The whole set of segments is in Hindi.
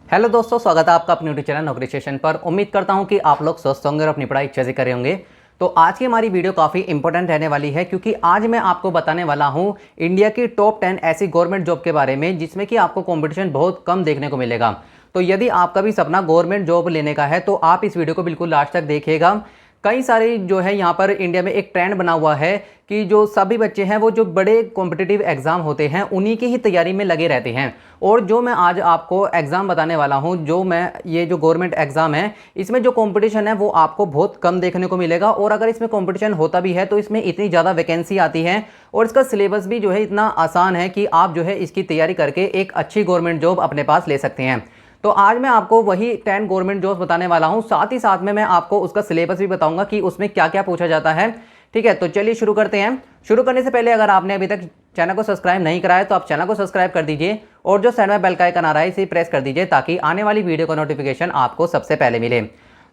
हेलो दोस्तों, स्वागत है आपका अपने यूट्यूब चैनल नौकरी स्टेशन पर। उम्मीद करता हूं कि आप लोग स्वस्थ होंगे और अपनी पढ़ाई अच्छे से कर रहे होंगे। तो आज की हमारी वीडियो काफ़ी इंपॉर्टेंट रहने वाली है, क्योंकि आज मैं आपको बताने वाला हूं इंडिया की टॉप 10 ऐसी गवर्नमेंट जॉब के बारे में जिसमें कि आपको कंपटीशन बहुत कम देखने को मिलेगा। तो यदि आपका भी सपना गवर्नमेंट जॉब लेने का है तो आप इस वीडियो को बिल्कुल लास्ट तक देखिएगा। कई सारे जो है यहाँ पर इंडिया में एक ट्रेंड बना हुआ है कि जो सभी बच्चे हैं वो जो बड़े कॉम्पिटिटिव एग्जाम होते हैं उन्हीं की ही तैयारी में लगे रहते हैं। और जो मैं आज आपको एग्ज़ाम बताने वाला हूं, जो मैं ये जो गवर्नमेंट एग्ज़ाम है इसमें जो कंपटीशन है वो आपको बहुत कम देखने को मिलेगा। और अगर इसमें कंपटीशन होता भी है तो इसमें इतनी ज़्यादा वैकेंसी आती है और इसका सिलेबस भी जो है इतना आसान है कि आप जो है इसकी तैयारी करके एक अच्छी गवर्नमेंट जॉब अपने पास ले सकते हैं। तो आज मैं आपको वही 10 गवर्नमेंट जॉब्स बताने वाला हूं, साथ ही साथ में मैं आपको उसका सिलेबस भी बताऊंगा कि उसमें क्या क्या पूछा जाता है। ठीक है, तो चलिए शुरू करते हैं। शुरू करने से पहले अगर आपने अभी तक चैनल को सब्सक्राइब नहीं कराया तो आप चैनल को सब्सक्राइब कर दीजिए और जो साइड में बेल का आइकन आ रहा है इसे प्रेस कर दीजिए ताकि आने वाली वीडियो का नोटिफिकेशन आपको सबसे पहले मिले।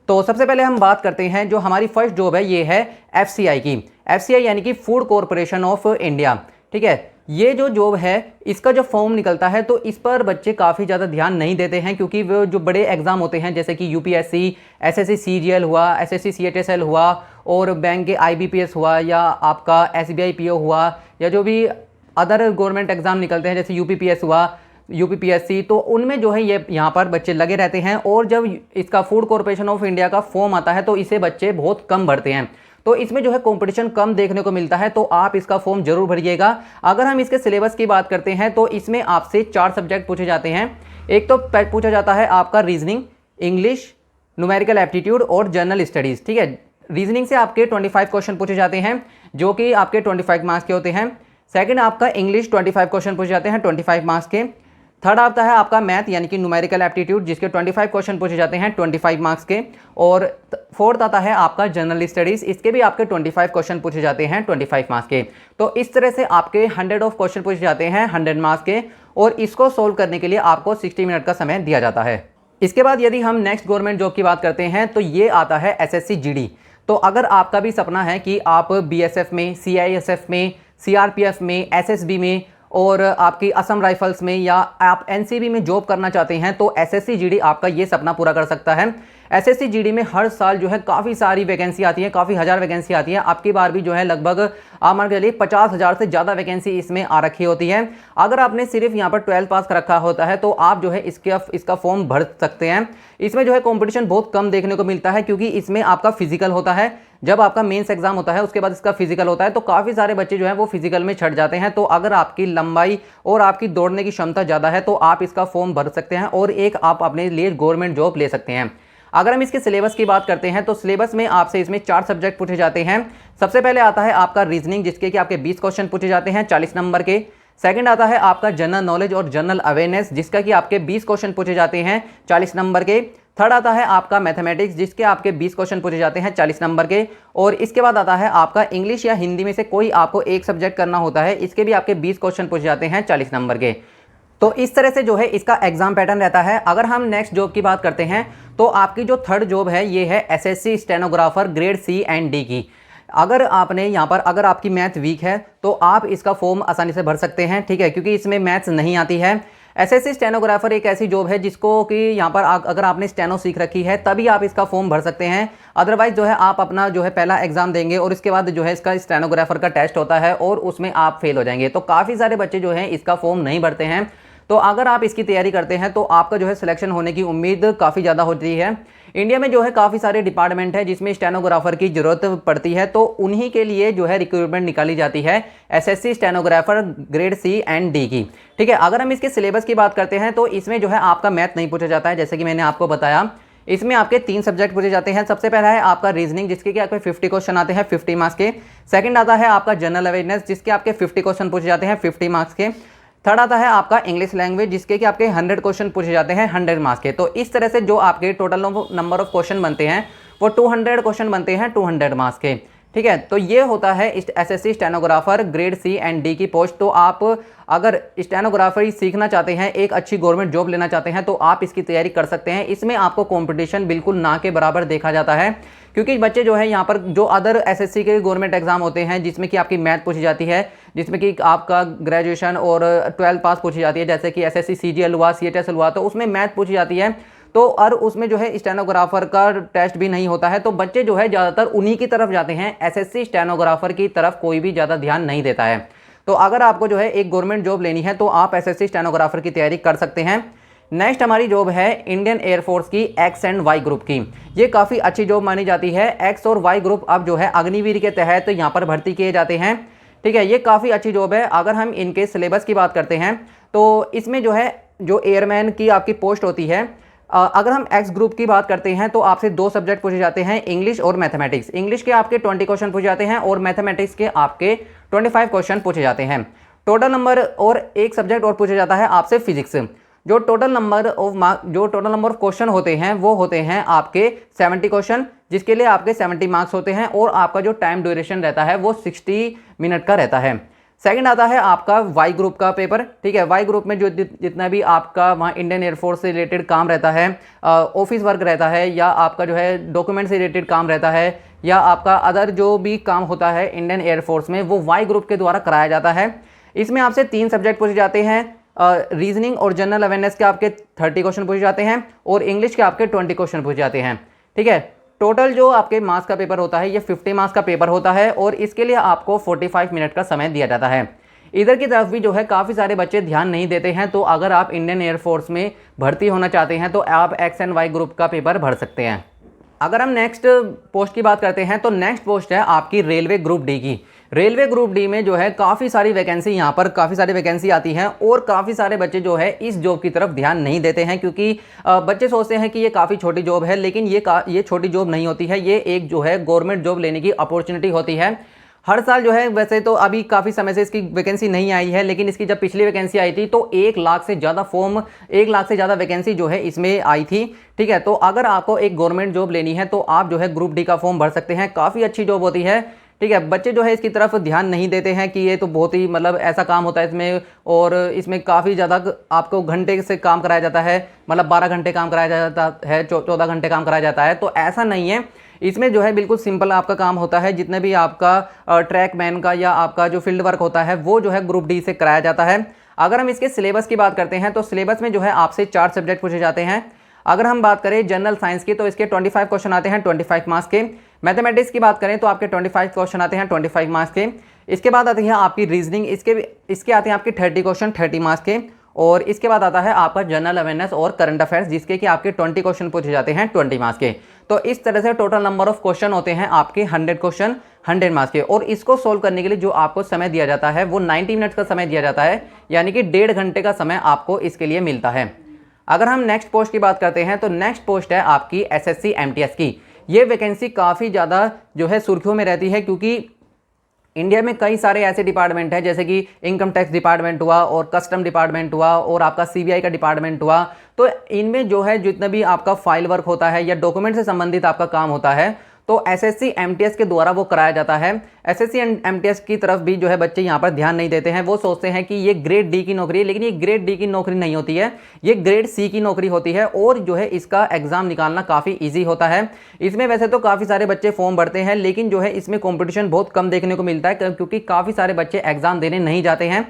तो सबसे पहले हम बात करते हैं, जो हमारी फर्स्ट जॉब है ये है एफसीआई की। एफसीआई यानी कि फूड कॉरपोरेशन ऑफ इंडिया। ठीक है, ये जो जॉब है इसका जो फॉर्म निकलता है तो इस पर बच्चे काफ़ी ज़्यादा ध्यान नहीं देते हैं, क्योंकि वो जो बड़े एग्जाम होते हैं जैसे कि यूपीएससी, एसएससी सीजीएल हुआ, एसएससी सीएचएसएल हुआ और बैंक के आईबीपीएस हुआ या आपका एसबीआई पीओ हुआ या जो भी अदर गवर्नमेंट एग्जाम निकलते हैं जैसे यूपीपीएस हुआ, यूपीपीएससी, तो उनमें जो है ये यहाँ पर बच्चे लगे रहते हैं। और जब इसका फूड कॉरपोरेशन ऑफ इंडिया का फॉर्म आता है तो इसे बच्चे बहुत कम भरते हैं। तो इसमें जो है कंपटीशन कम देखने को मिलता है, तो आप इसका फॉर्म जरूर भरिएगा। अगर हम इसके सिलेबस की बात करते हैं तो इसमें आपसे 4 सब्जेक्ट पूछे जाते हैं। एक तो पूछा जाता है आपका रीजनिंग, इंग्लिश, न्यूमेरिकल एप्टीट्यूड और जनरल स्टडीज़। ठीक है, रीजनिंग से आपके 25 क्वेश्चन पूछे जाते हैं जो कि आपके 25 मार्क्स के होते हैं। सेकंड आपका इंग्लिश 25 क्वेश्चन पूछे जाते हैं 25 मार्क्स के। थर्ड आता है आपका मैथ यानी कि न्यूमेरिकल एप्टीट्यूड जिसके 25 क्वेश्चन पूछे जाते हैं 25 मार्क्स के। और फोर्थ आता है आपका जनरल स्टडीज़, इसके भी आपके 25 क्वेश्चन पूछे जाते हैं 25 मार्क्स के। तो इस तरह से आपके 100 ऑफ क्वेश्चन पूछे जाते हैं 100 मार्क्स के और इसको सोल्व करने के लिए आपको 60 मिनट का समय दिया जाता है। इसके बाद यदि हम नेक्स्ट गवर्नमेंट जॉब की बात करते हैं तो ये आता है एसएससी जीडी। तो अगर आपका भी सपना है कि आप बीएसएफ में, सीआईएसएफ में, सीआरपीएफ में, एसएसबी में और आपकी असम राइफल्स में या आप एनसीबी में जॉब करना चाहते हैं तो एसएससी जीडी आपका ये सपना पूरा कर सकता है। एसएससी जीडी में हर साल जो है काफ़ी सारी वैकेंसी आती है, काफ़ी हज़ार वैकेंसी आती है। आपकी बार भी जो है लगभग आप मान के चलिए 50,000 से ज़्यादा वैकेंसी इसमें आ रखी होती है। अगर आपने सिर्फ यहाँ पर 12 पास कर रखा होता है तो आप जो है इसका फॉर्म भर सकते हैं। इसमें जो है कंपटीशन बहुत कम देखने को मिलता है, क्योंकि इसमें आपका फिजिकल होता है। जब आपका मेंस एग्जाम होता है उसके बाद इसका फिजिकल होता है, तो काफ़ी सारे बच्चे जो है वो फिजिकल में छट जाते हैं। तो अगर आपकी लंबाई और आपकी दौड़ने की क्षमता ज़्यादा है तो आप इसका फॉर्म भर सकते हैं और एक आप अपने लिए गवर्नमेंट जॉब ले सकते हैं। अगर हम इसके सिलेबस की बात करते हैं तो सिलेबस में आपसे इसमें 4 सब्जेक्ट पूछे जाते हैं। सबसे पहले आता है आपका रीजनिंग जिसके कि आपके 20 क्वेश्चन पूछे जाते हैं 40 नंबर के। सेकंड आता है आपका जनरल नॉलेज और जनरल अवेयरनेस जिसका कि आपके 20 क्वेश्चन पूछे जाते हैं 40 नंबर के। थर्ड आता है आपका मैथमेटिक्स जिसके आपके 20 क्वेश्चन पूछे जाते हैं 40 नंबर के। और इसके बाद आता है आपका इंग्लिश या हिंदी में से कोई आपको एक सब्जेक्ट करना होता है, इसके भी आपके 20 क्वेश्चन पूछे जाते हैं 40 नंबर के। तो इस तरह से जो है इसका एग्जाम पैटर्न रहता है। अगर हम नेक्स्ट जॉब की बात करते हैं तो आपकी जो थर्ड जॉब है ये है SSC stenographer grade C and D की। अगर आपने यहाँ पर अगर आपकी मैथ वीक है तो आप इसका फॉर्म आसानी से भर सकते हैं। ठीक है, क्योंकि इसमें मैथ्स नहीं आती है। एसएससी स्टेनोग्राफर एक ऐसी जॉब है जिसको कि यहाँ पर अगर आपने स्टेनो सीख रखी है तभी आप इसका फॉर्म भर सकते हैं। अदरवाइज जो है आप अपना जो है पहला एग्जाम देंगे और इसके बाद जो है इसका स्टेनोग्राफर का टेस्ट होता है और उसमें आप फेल हो जाएंगे। तो काफ़ी सारे बच्चे जो हैं इसका फॉर्म नहीं भरते हैं। तो अगर आप इसकी तैयारी करते हैं तो आपका जो है सिलेक्शन होने की उम्मीद काफ़ी ज़्यादा होती है। इंडिया में जो है काफ़ी सारे डिपार्टमेंट है जिसमें स्टेनोग्राफर की ज़रूरत पड़ती है, तो उन्हीं के लिए जो है रिक्रूटमेंट निकाली जाती है SSC stenographer grade C and D की। ठीक है, अगर हम इसके सिलेबस की बात करते हैं तो इसमें जो है आपका मैथ नहीं पूछा जाता है, जैसे कि मैंने आपको बताया। इसमें आपके 3 सब्जेक्ट पूछे जाते हैं। सबसे पहला है आपका रीजनिंग जिसके कि आपके 50 क्वेश्चन आते हैं 50 मार्क्स के। सेकंड आता है आपका जनरल अवेयरनेस जिसके आपके 50 क्वेश्चन पूछे जाते हैं 50 मार्क्स के। थर्ड आता है आपका इंग्लिश लैंग्वेज जिसके कि आपके 100 क्वेश्चन पूछे जाते हैं 100 मार्क्स के। तो इस तरह से जो आपके टोटल नंबर ऑफ क्वेश्चन बनते हैं वो 200 क्वेश्चन बनते हैं 200 मार्क्स के। ठीक है। तो ये होता है SSC stenographer grade C and D की पोस्ट। तो आप अगर स्टेनोग्राफरी सीखना चाहते हैं, एक अच्छी गवर्नमेंट जॉब लेना चाहते हैं, तो आप इसकी तैयारी कर सकते हैं। इसमें आपको कंपटीशन बिल्कुल ना के बराबर देखा जाता है, क्योंकि बच्चे जो है यहाँ पर जो अदर एसएससी के गवर्नमेंट एग्जाम होते हैं जिसमें कि आपकी मैथ पूछी जाती है, जिसमें कि आपका ग्रेजुएशन और 12th पास पूछी जाती है, जैसे कि एसएससी सीजीएल हुआ, सीएचएस हुआ, तो उसमें मैथ पूछी जाती है। तो और उसमें जो है स्टेनोग्राफर का टेस्ट भी नहीं होता है। तो बच्चे जो है ज़्यादातर उन्हीं की तरफ जाते हैं, एसएससी स्टेनोग्राफर की तरफ कोई भी ज़्यादा ध्यान नहीं देता है। तो अगर आपको जो है एक गवर्नमेंट जॉब लेनी है तो आप एसएससी स्टेनोग्राफर की तैयारी कर सकते हैं। नेक्स्ट हमारी जॉब है इंडियन एयरफोर्स की एक्स एंड वाई ग्रुप की। ये काफ़ी अच्छी जॉब मानी जाती है। एक्स और वाई ग्रुप अब जो है अग्निवीर के तहत यहाँ पर भर्ती किए जाते हैं। ठीक है, ये काफ़ी अच्छी जॉब है। अगर हम इनके सिलेबस की बात करते हैं तो इसमें जो है जो एयरमैन की आपकी पोस्ट होती है, अगर हम एक्स ग्रुप की बात करते हैं तो आपसे 2 सब्जेक्ट पूछे जाते हैं, इंग्लिश और मैथमेटिक्स। इंग्लिश के आपके 20 क्वेश्चन पूछे जाते हैं और मैथमेटिक्स के आपके 25 क्वेश्चन पूछे जाते हैं टोटल नंबर। और एक सब्जेक्ट और पूछा जाता है आपसे फिजिक्स। जो टोटल नंबर ऑफ क्वेश्चन होते हैं वो होते हैं आपके 70 क्वेश्चन, जिसके लिए आपके 70 मार्क्स होते हैं और आपका जो टाइम ड्यूरेशन रहता है वो 60 मिनट का रहता है। सेकंड आता है आपका वाई ग्रुप का पेपर। ठीक है, वाई ग्रुप में जो जितना भी आपका वहाँ इंडियन एयरफोर्स से रिलेटेड काम रहता है, ऑफिस वर्क रहता है, या आपका जो है डॉक्यूमेंट से रिलेटेड काम रहता है, या आपका अदर जो भी काम होता है इंडियन एयरफोर्स में, वो वाई ग्रुप के द्वारा कराया जाता है। इसमें आपसे 3 सब्जेक्ट पूछे जाते हैं, रीजनिंग और जनरल अवेयरनेस के आपके 30 क्वेश्चन पूछे जाते हैं और इंग्लिश के आपके 20 क्वेश्चन पूछे जाते हैं। ठीक है, टोटल जो आपके मार्क्स का पेपर होता है ये 50 मार्क्स का पेपर होता है और इसके लिए आपको 45 मिनट का समय दिया जाता है। इधर की तरफ भी जो है काफ़ी सारे बच्चे ध्यान नहीं देते हैं। तो अगर आप इंडियन एयरफोर्स में भर्ती होना चाहते हैं तो आप एक्स एंड वाई ग्रुप का पेपर भर सकते हैं। अगर हम नेक्स्ट पोस्ट की बात करते हैं तो नेक्स्ट पोस्ट है आपकी रेलवे ग्रुप डी की। रेलवे ग्रुप डी में जो है काफ़ी सारी वैकेंसी, यहाँ पर काफ़ी सारी वैकेंसी आती हैं और काफ़ी सारे बच्चे जो है इस जॉब की तरफ ध्यान नहीं देते हैं, क्योंकि बच्चे सोचते हैं कि ये काफ़ी छोटी जॉब है, लेकिन ये छोटी जॉब नहीं होती है। ये एक जो है गवर्नमेंट जॉब लेने की अपॉर्चुनिटी होती है। हर साल जो है, वैसे तो अभी काफ़ी समय से इसकी वैकेंसी नहीं आई है, लेकिन इसकी जब पिछली वैकेंसी आई थी तो 1 लाख से ज़्यादा वैकेंसी जो है इसमें आई थी। ठीक है, तो अगर आपको एक गवर्नमेंट जॉब लेनी है तो आप जो है ग्रुप डी का फॉर्म भर सकते हैं। काफ़ी अच्छी जॉब होती है। ठीक है, बच्चे जो है इसकी तरफ ध्यान नहीं देते हैं कि ये तो बहुत ही मतलब ऐसा काम होता है इसमें, और इसमें काफ़ी ज़्यादा आपको घंटे से काम कराया जाता है, मतलब 12 घंटे काम कराया जाता है, 14 घंटे काम कराया जाता है। तो ऐसा नहीं है, इसमें जो है बिल्कुल सिंपल आपका काम होता है। जितने भी आपका ट्रैक मैन का या आपका जो फील्ड वर्क होता है वो जो है ग्रुप डी से कराया जाता है। अगर हम इसके सिलेबस की बात करते हैं तो सिलेबस में जो है आपसे 4 सब्जेक्ट पूछे जाते हैं। अगर हम बात करें जनरल साइंस की तो इसके 25 क्वेश्चन आते हैं 25 मार्क्स के। मैथमेटिक्स की बात करें तो आपके 25 क्वेश्चन आते हैं 25 मार्क्स के। इसके बाद आती है आपकी रीजनिंग, इसके आते हैं आपके 30 क्वेश्चन 30 मार्क्स के। और इसके बाद आता है आपका जनरल अवेयरनेस और करंट अफेयर्स, जिसके कि आपके 20 क्वेश्चन पूछे जाते हैं 20 मार्क्स के। तो इस तरह से टोटल नंबर ऑफ क्वेश्चन होते हैं आपके 100 क्वेश्चन 100 मार्क्स के। और इसको सोल्व करने के लिए जो आपको समय दिया जाता है वो 90 मिनट्स का समय दिया जाता है, यानी कि 1.5 घंटे का समय आपको इसके लिए मिलता है। अगर हम नेक्स्ट पोस्ट की बात करते हैं तो नेक्स्ट पोस्ट है आपकी एसएससी एमटीएस की। ये वैकेंसी काफ़ी ज़्यादा जो है सुर्खियों में रहती है, क्योंकि इंडिया में कई सारे ऐसे डिपार्टमेंट हैं, जैसे कि इनकम टैक्स डिपार्टमेंट हुआ और कस्टम डिपार्टमेंट हुआ और आपका सीबीआई का डिपार्टमेंट हुआ। तो इनमें जो है जितना भी आपका फाइल वर्क होता है या डॉक्यूमेंट से संबंधित आपका काम होता है तो एसएससी एमटीएस के द्वारा वो कराया जाता है। एसएससी एमटीएस की तरफ भी जो है बच्चे यहाँ पर ध्यान नहीं देते हैं। वो सोचते हैं कि ये ग्रेड डी की नौकरी है, लेकिन ये ग्रेड डी की नौकरी नहीं होती है, ये ग्रेड सी की नौकरी होती है। और जो है इसका एग्जाम निकालना काफ़ी ईजी होता है। इसमें वैसे तो काफ़ी सारे बच्चे फॉर्म भरते हैं, लेकिन जो है इसमें कॉम्पिटिशन बहुत कम देखने को मिलता है, क्योंकि काफ़ी सारे बच्चे एग्जाम देने नहीं जाते हैं।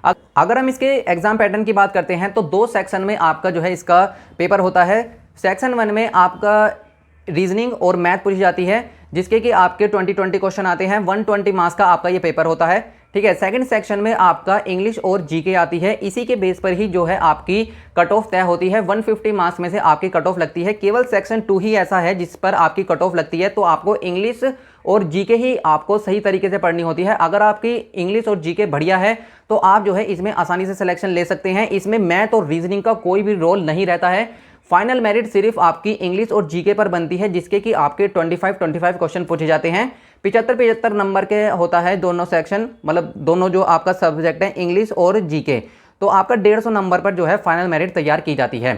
अगर हम इसके एग्जाम पैटर्न की बात करते हैं तो 2 सेक्शन में आपका जो है इसका पेपर होता है। सेक्शन 1 में आपका रीजनिंग और मैथ पूछी जाती है, जिसके कि आपके 20 क्वेश्चन आते हैं। 120 मार्क्स का आपका ये पेपर होता है। ठीक है, सेकंड सेक्शन में आपका इंग्लिश और जीके आती है। इसी के बेस पर ही जो है आपकी कट ऑफ तय होती है। 150 मार्क्स में से आपकी कट ऑफ लगती है। केवल सेक्शन 2 ही ऐसा है जिस पर आपकी कट ऑफ लगती है। तो आपको इंग्लिश और जीके ही आपको सही तरीके से पढ़नी होती है। अगर आपकी इंग्लिश और जीके बढ़िया है तो आप जो है इसमें आसानी से सिलेक्शन ले सकते हैं। इसमें मैथ और रीजनिंग का कोई भी रोल नहीं रहता है। फाइनल मेरिट सिर्फ आपकी इंग्लिश और जीके पर बनती है, जिसके कि आपके 25 क्वेश्चन पूछे जाते हैं। 75 नंबर के होता है दोनों सेक्शन, मतलब दोनों जो आपका सब्जेक्ट है इंग्लिश और जीके। तो आपका 150 नंबर पर जो है फाइनल मेरिट तैयार की जाती है।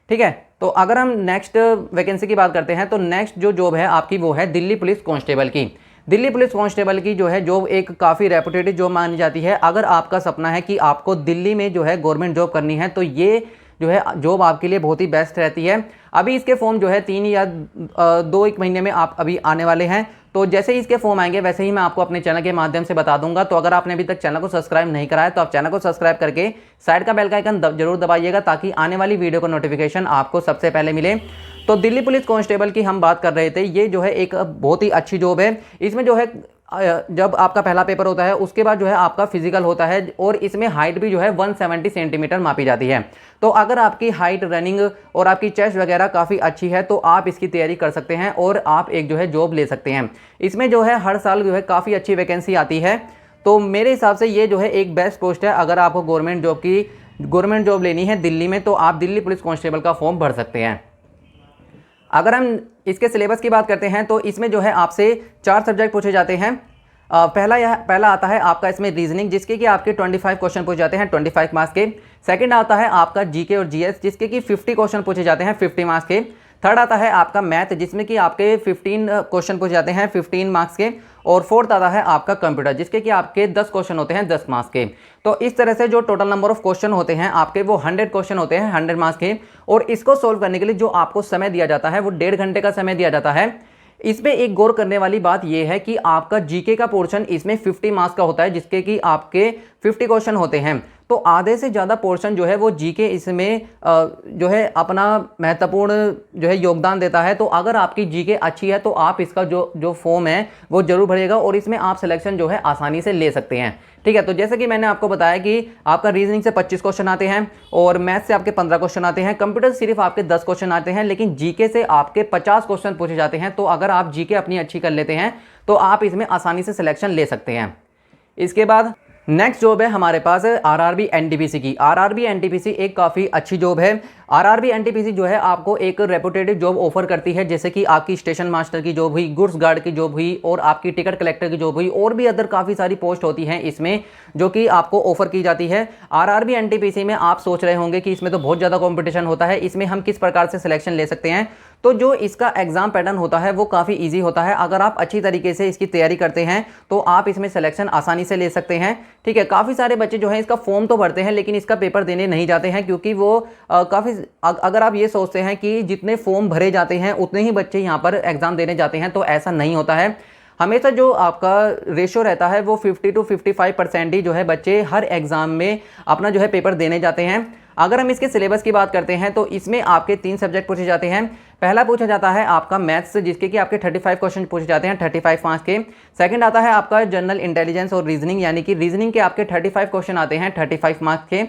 ठीक है, तो अगर हम नेक्स्ट वैकेंसी की बात करते हैं तो नेक्स्ट जो जॉब है आपकी वो है दिल्ली पुलिस कांस्टेबल की। दिल्ली पुलिस कांस्टेबल की जो है जॉब एक काफ़ी रेपुटेड जॉब मानी जाती है। अगर आपका सपना है कि आपको दिल्ली में जो है गवर्नमेंट जॉब करनी है तो ये जो है जॉब आपके लिए बहुत ही बेस्ट रहती है। अभी इसके फॉर्म जो है 3 या 2-1 महीने में आप अभी आने वाले हैं। तो जैसे ही इसके फॉर्म आएंगे वैसे ही मैं आपको अपने चैनल के माध्यम से बता दूंगा। तो अगर आपने अभी तक चैनल को सब्सक्राइब नहीं करा है तो आप चैनल को सब्सक्राइब करके साइड का बेल का आइकन जरूर दबाइएगा ताकि आने वाली वीडियो का नोटिफिकेशन आपको सबसे पहले मिले। तो दिल्ली पुलिस कांस्टेबल की हम बात कर रहे थे, ये जो है एक बहुत ही अच्छी जॉब है। इसमें जो है जब आपका पहला पेपर होता है उसके बाद जो है आपका फिजिकल होता है और इसमें हाइट भी जो है 170 सेंटीमीटर मापी जाती है। तो अगर आपकी हाइट, रनिंग और आपकी चेस्ट वगैरह काफ़ी अच्छी है तो आप इसकी तैयारी कर सकते हैं और आप एक जो है जॉब ले सकते हैं। इसमें जो है हर साल जो है काफ़ी अच्छी वैकेंसी आती है। तो मेरे हिसाब से ये जो है एक बेस्ट पोस्ट है। अगर आपको गवर्नमेंट जॉब लेनी है दिल्ली में तो आप दिल्ली पुलिस कांस्टेबल का फॉर्म भर सकते हैं। अगर हम इसके सिलेबस की बात करते हैं तो इसमें जो है आपसे 4 सब्जेक्ट पूछे जाते हैं। पहला आता है आपका इसमें रीजनिंग, जिसके कि आपके 25 क्वेश्चन पूछे जाते हैं 25 मार्क्स के। सेकंड आता है आपका जीके और जीएस, जिसके कि 50 क्वेश्चन पूछे जाते हैं 50 मार्क्स के। थर्ड आता है आपका मैथ, जिसमें कि आपके 15 क्वेश्चन पूछे जाते हैं 15 मार्क्स के। और फोर्थ आता है आपका कंप्यूटर, जिसके कि आपके 10 क्वेश्चन होते हैं 10 मार्क्स के। तो इस तरह से जो टोटल नंबर ऑफ क्वेश्चन होते हैं आपके वो 100 क्वेश्चन होते हैं 100 मार्क्स के। और इसको सोल्व करने के लिए जो आपको समय दिया जाता है वो 1.5 घंटे का समय दिया जाता है। इसमें एक गौर करने वाली बात यह है कि आपका जीके का पोर्शन इसमें 50 मार्क्स का होता है, जिसके कि आपके 50 क्वेश्चन होते हैं। तो आधे से ज़्यादा पोर्शन जो है वो जीके इसमें जो है अपना महत्वपूर्ण जो है योगदान देता है। तो अगर आपकी जीके अच्छी है तो आप इसका जो फॉर्म है वो जरूर भरिएगा और इसमें आप सिलेक्शन जो है आसानी से ले सकते हैं। ठीक है, तो जैसे कि मैंने आपको बताया कि आपका रीजनिंग से 25 क्वेश्चन आते हैं और मैथ से आपके 15 क्वेश्चन आते हैं, कंप्यूटर सिर्फ आपके 10 क्वेश्चन आते हैं, लेकिन जीके से आपके 50 क्वेश्चन पूछे जाते हैं। तो अगर आप जीके अपनी अच्छी कर लेते हैं तो आप इसमें आसानी से सिलेक्शन ले सकते हैं। इसके बाद नेक्स्ट जॉब है हमारे पास आरआरबी एनटीपीसी की। आरआरबी एनटीपीसी एक काफ़ी अच्छी जॉब है। आरआरबी एनटीपीसी जो है आपको एक रेपुटेड जॉब ऑफर करती है, जैसे कि आपकी स्टेशन मास्टर की जॉब हुई, गुड्स गार्ड की जॉब हुई और आपकी टिकट कलेक्टर की जॉब हुई और भी अदर काफ़ी सारी पोस्ट होती हैं इसमें जो कि आपको ऑफर की जाती है। आरआरबी एनटीपीसी में आप सोच रहे होंगे कि इसमें तो बहुत ज़्यादा कॉम्पिटिशन होता है, इसमें हम किस प्रकार से सिलेक्शन ले सकते हैं। तो जो इसका एग्जाम पैटर्न होता है वो काफ़ी ईजी होता है। अगर आप अच्छी तरीके से इसकी तैयारी करते हैं तो आप इसमें सिलेक्शन आसानी से ले सकते हैं। ठीक है, काफ़ी सारे बच्चे जो है इसका फॉर्म तो भरते हैं लेकिन इसका पेपर देने नहीं जाते हैं, क्योंकि वो अगर आप ये सोचते हैं कि जितने फॉर्म भरे जाते हैं उतने ही बच्चे यहाँ पर एग्जाम देने जाते हैं, तो ऐसा नहीं होता है। हमेशा जो आपका रेशियो रहता है वो 50 to 55% ही जो है बच्चे हर एग्जाम में अपना जो है पेपर देने जाते हैं। अगर हम इसके सिलेबस की बात करते हैं तो इसमें आपके 3 सब्जेक्ट पूछे जाते हैं। पहला पूछा जाता है आपका मैथ्स, जिसके कि आपके 35 क्वेश्चन पूछे जाते हैं 35 मार्क्स के। सेकंड आता है आपका जनरल इंटेलिजेंस और रीजनिंग, यानी कि रीजनिंग के आपके 35 क्वेश्चन आते हैं 35 मार्क्स के।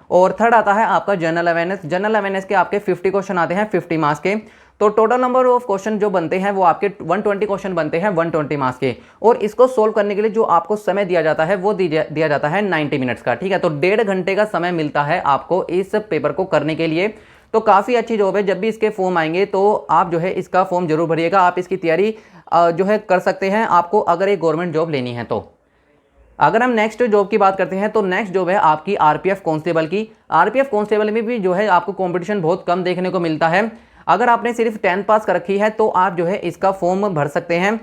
और थर्ड आता है आपका जनरल अवेयरनेस। जनरल अवेयरनेस के आपके 50 क्वेश्चन आते हैं 50 मार्क्स के। तो टोटल नंबर ऑफ क्वेश्चन जो बनते हैं वो आपके 120 क्वेश्चन बनते हैं 120 मार्क्स के। और इसको सोल्व करने के लिए जो आपको समय दिया जाता है वो दिया जाता है 90 मिनट्स का। ठीक है, तो 1.5 घंटे का समय मिलता है आपको इस पेपर को करने के लिए। तो काफ़ी अच्छी जॉब है। जब भी इसके फॉर्म आएंगे तो आप जो है इसका फॉर्म जरूर भरिएगा। आप इसकी तैयारी जो है कर सकते हैं आपको अगर एक गवर्नमेंट जॉब लेनी है तो। अगर हम नेक्स्ट जॉब की बात करते हैं तो नेक्स्ट जॉब है आपकी आरपीएफ कांस्टेबल की। आरपीएफ कांस्टेबल में भी जो है आपको कंपटीशन बहुत कम देखने को मिलता है। अगर आपने सिर्फ 10th पास कर रखी है तो आप जो है इसका फॉर्म भर सकते हैं।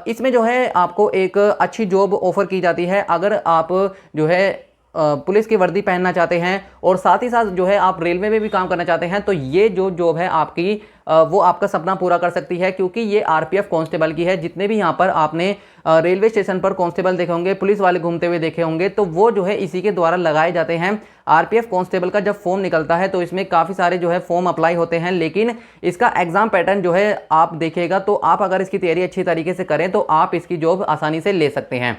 इसमें जो है आपको एक अच्छी जॉब ऑफर की जाती है। अगर आप जो है पुलिस की वर्दी पहनना चाहते हैं और साथ ही साथ जो है आप रेलवे में भी काम करना चाहते हैं तो ये जो जॉब है आपकी वो आपका सपना पूरा कर सकती है, क्योंकि ये आरपीएफ कांस्टेबल की है। जितने भी यहाँ पर आपने रेलवे स्टेशन पर कांस्टेबल देखे होंगे, पुलिस वाले घूमते हुए देखे होंगे, तो वो जो है इसी के द्वारा लगाए जाते हैं। आरपीएफ कांस्टेबल का जब फॉर्म निकलता है तो इसमें काफ़ी सारे जो है फॉर्म अप्लाई होते हैं, लेकिन इसका एग्जाम पैटर्न जो है आप देखिएगा तो आप अगर इसकी तैयारी अच्छी तरीके से करें तो आप इसकी जॉब आसानी से ले सकते हैं।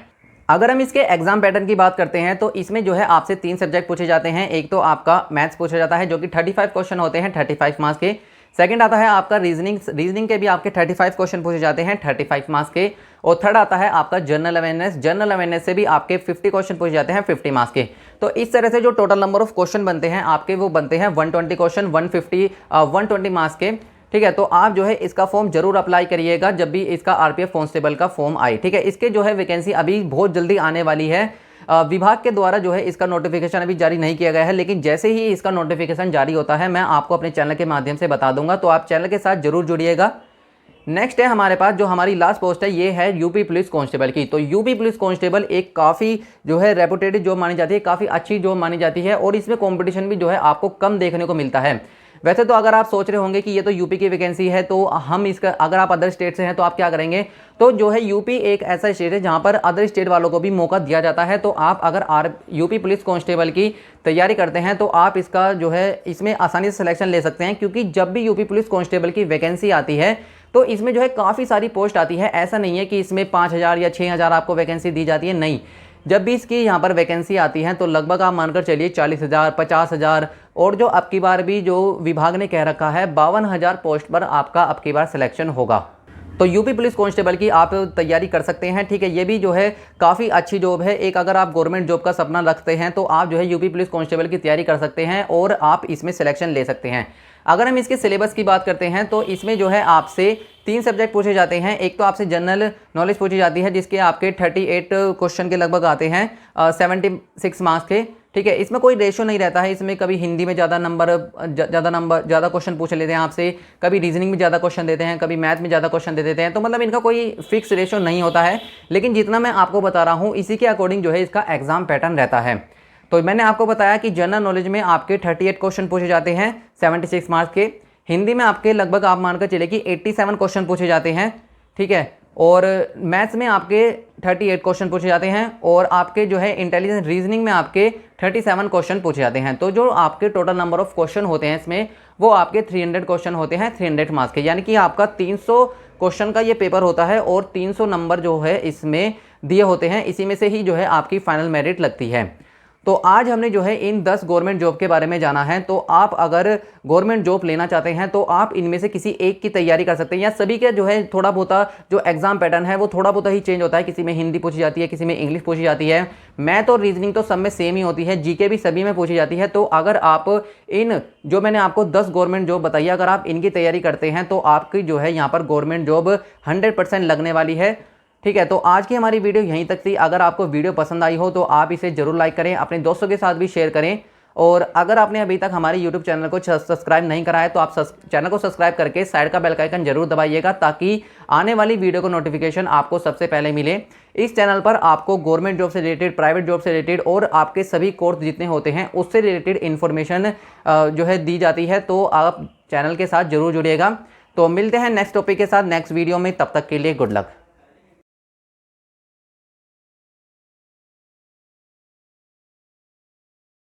अगर हम इसके एग्जाम पैटर्न की बात करते हैं तो इसमें जो है आपसे 3 सब्जेक्ट पूछे जाते हैं। एक तो आपका मैथ्स पूछा जाता है जो कि 35 क्वेश्चन होते हैं 35 मार्क्स के। सेकंड आता है आपका रीजनिंग के भी आपके 35 क्वेश्चन पूछे जाते हैं 35 मार्क्स के। और थर्ड आता है आपका जनरल अवेयरनेस से भी आपके 50 क्वेश्चन पूछे जाते हैं 50 मार्क्स के। तो इस तरह से जो टोटल नंबर ऑफ क्वेश्चन बनते हैं आपके वो बनते हैं 120 क्वेश्चन 120 मार्क्स के। ठीक है, तो आप जो है इसका फॉर्म जरूर अप्लाई करिएगा जब भी इसका आरपीएफ कांस्टेबल का फॉर्म आए। ठीक है, इसके जो है वैकेंसी अभी बहुत जल्दी आने वाली है। विभाग के द्वारा जो है इसका नोटिफिकेशन अभी जारी नहीं किया गया है, लेकिन जैसे ही इसका नोटिफिकेशन जारी होता है मैं आपको अपने चैनल के माध्यम से बता दूंगा, तो आप चैनल के साथ जरूर जुड़िएगा। नेक्स्ट है हमारे पास जो हमारी लास्ट पोस्ट है, ये है यूपी पुलिस कांस्टेबल की। तो यूपी पुलिस कांस्टेबल एक काफ़ी जो है रेपुटेड जॉब मानी जाती है, काफ़ी अच्छी जॉब मानी जाती है और इसमें कंपटीशन भी जो है आपको कम देखने को मिलता है। वैसे तो अगर आप सोच रहे होंगे कि ये तो यूपी की वैकेंसी है, तो हम इसका अगर आप अदर स्टेट से हैं तो आप क्या करेंगे, तो जो है यूपी एक ऐसा स्टेट है जहां पर अदर स्टेट वालों को भी मौका दिया जाता है। तो आप अगर यूपी पुलिस कांस्टेबल की तैयारी करते हैं तो आप इसका जो है इसमें आसानी से सिलेक्शन ले सकते हैं, क्योंकि जब भी यूपी पुलिस कांस्टेबल की वैकेंसी आती है तो इसमें जो है काफ़ी सारी पोस्ट आती है। ऐसा नहीं है कि इसमें 5,000 या 6,000 आपको वैकेंसी दी जाती है, नहीं। जब भी इसकी यहाँ पर वैकेंसी आती है तो लगभग आप मानकर चलिए 40,000, 50,000 और जो अब की बार भी जो विभाग ने कह रखा है 52,000 पोस्ट पर आपका अब की बार सिलेक्शन होगा। तो यूपी पुलिस कांस्टेबल की आप तैयारी कर सकते हैं, ठीक है। ये भी जो है काफ़ी अच्छी जॉब है। एक अगर आप गवर्नमेंट जॉब का सपना रखते हैं तो आप जो है यूपी पुलिस कांस्टेबल की तैयारी कर सकते हैं और आप इसमें सिलेक्शन ले सकते हैं। अगर हम इसके सिलेबस की बात करते हैं तो इसमें जो है आपसे 3 सब्जेक्ट पूछे जाते हैं। एक तो आपसे जनरल नॉलेज पूछी जाती है जिसके आपके 38 क्वेश्चन के लगभग आते हैं 76 मार्क्स के, ठीक है। इसमें कोई रेशो नहीं रहता है, इसमें कभी हिंदी में ज़्यादा क्वेश्चन पूछ लेते हैं आपसे, कभी रीजनिंग में ज़्यादा क्वेश्चन देते हैं, कभी मैथ में ज़्यादा क्वेश्चन दे देते हैं। तो मतलब इनका कोई फिक्स रेशो नहीं होता है, लेकिन जितना मैं आपको बता रहा हूँ इसी के अकॉर्डिंग जो है इसका एग्जाम पैटर्न रहता है। तो मैंने आपको बताया कि जनरल नॉलेज में आपके 38 क्वेश्चन पूछे जाते हैं 76 मार्क्स के। हिंदी में आपके लगभग आप मानकर चले कि 87 क्वेश्चन पूछे जाते हैं, ठीक है। और मैथ्स में आपके 38 क्वेश्चन पूछे जाते हैं और आपके जो है इंटेलिजेंस रीजनिंग में आपके 37 क्वेश्चन पूछे जाते हैं। तो जो आपके टोटल नंबर ऑफ क्वेश्चन होते हैं इसमें वो आपके 300 क्वेश्चन होते हैं 300 मार्क्स के, यानी कि आपका 300 क्वेश्चन का ये पेपर होता है और 300 नंबर जो है इसमें दिए होते हैं। इसी में से ही जो है आपकी फाइनल मेरिट लगती है। तो आज हमने जो है इन 10 गवर्नमेंट जॉब के बारे में जाना है। तो आप अगर गवर्नमेंट जॉब लेना चाहते हैं तो आप इनमें से किसी एक की तैयारी कर सकते हैं, या सभी के जो है थोड़ा बहुत जो एग्जाम पैटर्न है वो थोड़ा बहुत ही चेंज होता है। किसी में हिंदी पूछी जाती है, किसी में इंग्लिश पूछी जाती है, मैथ और रीजनिंग तो सब में सेम ही होती है, जीके भी सभी में पूछी जाती है। तो अगर आप इन जो मैंने आपको 10 गवर्नमेंट जॉब बताई, अगर आप इनकी तैयारी करते हैं तो आपकी जो है यहाँ पर गवर्नमेंट जॉब 100% लगने वाली है, ठीक है। तो आज की हमारी वीडियो यहीं तक थी। अगर आपको वीडियो पसंद आई हो तो आप इसे जरूर लाइक करें, अपने दोस्तों के साथ भी शेयर करें। और अगर आपने अभी तक हमारे YouTube चैनल को सब्सक्राइब नहीं करा है तो आप चैनल को सब्सक्राइब करके साइड का बेल आइकन जरूर दबाइएगा, ताकि आने वाली वीडियो को नोटिफिकेशन आपको सबसे पहले मिले। इस चैनल पर आपको गवर्नमेंट जॉब से रिलेटेड, प्राइवेट जॉब से रिलेटेड और आपके सभी कोर्स जितने होते हैं उससे रिलेटेड इन्फॉर्मेशन जो है दी जाती है। तो आप चैनल के साथ जरूर जुड़िएगा। तो मिलते हैं नेक्स्ट टॉपिक के साथ नेक्स्ट वीडियो में, तब तक के लिए गुड लक।